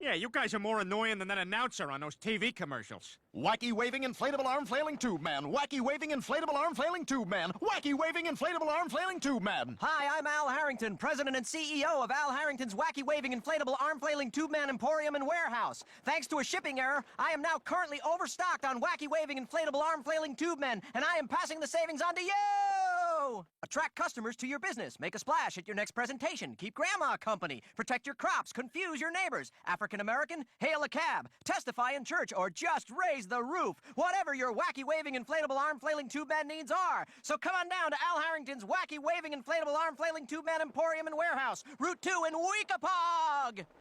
Yeah, you guys are more annoying than that announcer on those TV commercials. Wacky waving inflatable arm flailing tube man. Wacky waving inflatable arm flailing tube man. Wacky waving inflatable arm flailing tube man. Hi, I'm Al Harrington, President and CEO of Al Harrington's Wacky Waving Inflatable Arm Flailing Tube Man Emporium and Warehouse. Thanks to a shipping error, I am now currently overstocked on Wacky Waving Inflatable Arm Flailing Tube Men, and I am passing the savings on to you! Attract customers to your business. Make a splash at your next presentation. Keep grandma company. Protect your crops. Confuse your neighbors. African American? Hail a cab. Testify in church or just raise the roof. Whatever your wacky waving inflatable arm flailing tube man needs are. So come on down to Al Harrington's Wacky Waving Inflatable Arm Flailing Tube Man Emporium and Warehouse, Route 2 in Weekapaug!